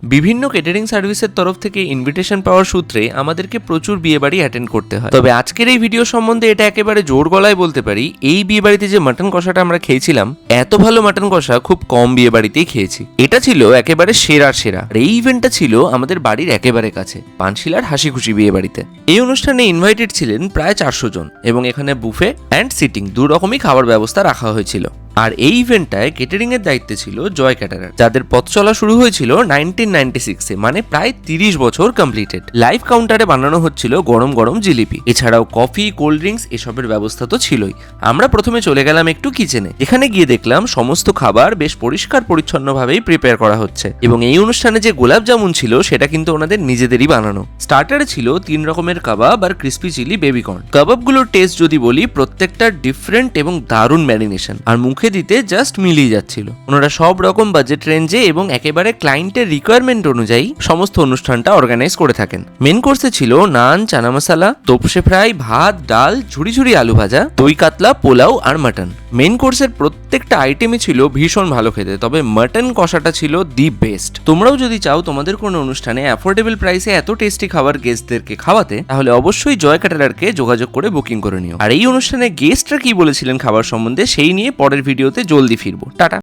বিভিন্ন কেটারিং সার্ভিসের তরফ থেকে ইনভিটেশন পাওয়ার সূত্রে আমাদেরকে প্রচুর বিয়েবাড়ি অ্যাটেন্ড করতে হয়। তবে আজকের এই ভিডিও সম্বন্ধে এটা একেবারে জোর গলায় বলতে পারি, এই বিয়েবাড়িতে যে মাটন কষাটা আমরা খেয়েছিলাম, এত ভালো মাটন কষা খুব কম বিয়েবাড়িতেই খেয়েছি। এটা ছিল একেবারে সেরা। আর এই ইভেন্টটা ছিল আমাদের বাড়ির একেবারে কাছে, পানশিলার হাসি খুশি বিয়েবাড়িতে। এই অনুষ্ঠানে ইনভাইটেড ছিলেন প্রায় 400 জন এবং এখানে বুফে অ্যান্ড সিটিং দু রকমই খাবার ব্যবস্থা রাখা হয়েছিল। আর এই ইভেন্টটায় কেটারিং এর দায়িত্বে ছিল জয় ক্যাটারার, যাদের পথ চলা শুরু হয়েছিল 1996-এ, মানে প্রায় 30 বছর কমপ্লিটেড। লাইভ কাউন্টারে বানানো হচ্ছিল গরম গরম জিলিপি, এছাড়াও কফি, কোল্ড ড্রিঙ্কস এসবের ব্যবস্থা তো ছিলই। আমরা প্রথমে চলে গেলাম একটু কিচেনে। এখানে গিয়ে দেখলাম সমস্ত খাবার বেশ পরিষ্কার পরিচ্ছন্নভাবেই প্রিপেয়ার করা হচ্ছে এবং এই অনুষ্ঠানে যে গোলাপ জামুন ছিল সেটা কিন্তু ওনাদের নিজেদেরই বানানো। স্টার্টারে ছিল 3 রকমের কাবাব আর ক্রিসপি চিলি বেবিকর্ন। কাবাবগুলোর টেস্ট যদি বলি, প্রত্যেকটা ডিফারেন্ট এবং দারুণ ম্যারিনেশন, আর মুখে দিতে জাস্ট মিলিয়ে যাচ্ছিল। ওনারা সব রকম বাজেট রেঞ্জে এবং একেবারে ক্লায়েন্টের রিকোয়ারমেন্ট অনুযায়ী সমস্ত অনুষ্ঠানটা অর্গানাইজ করে থাকেন। মেন কোর্সে ছিল নান, চানা মশলা, তোপসে ফ্রাই, ভাত, ডাল, ঝুড়ি ঝুড়ি আলু ভাজা, দই কাতলা, পোলাও আর মাটন। মেন কোর্সের প্রত্যেকটা আইটেমই ছিল ভীষণ ভালো খেতে, তবে মাটন কষাটা ছিল দি বেস্ট। তোমরাও যদি চাও তোমাদের কোনো অনুষ্ঠানে অ্যাফোর্ডেবল প্রাইসে এত টেস্টি খাবার গেস্টদেরকে খাওয়াতে, তাহলে অবশ্যই জয় ক্যাটারারকে যোগাযোগ করে বুকিং করে নিও। আর এই অনুষ্ঠানে গেস্টরা কি বলেছিলেন খাবার সম্বন্ধে, সেই নিয়ে পরের ভিডিওতে জলদি ফিরবো। টাটা।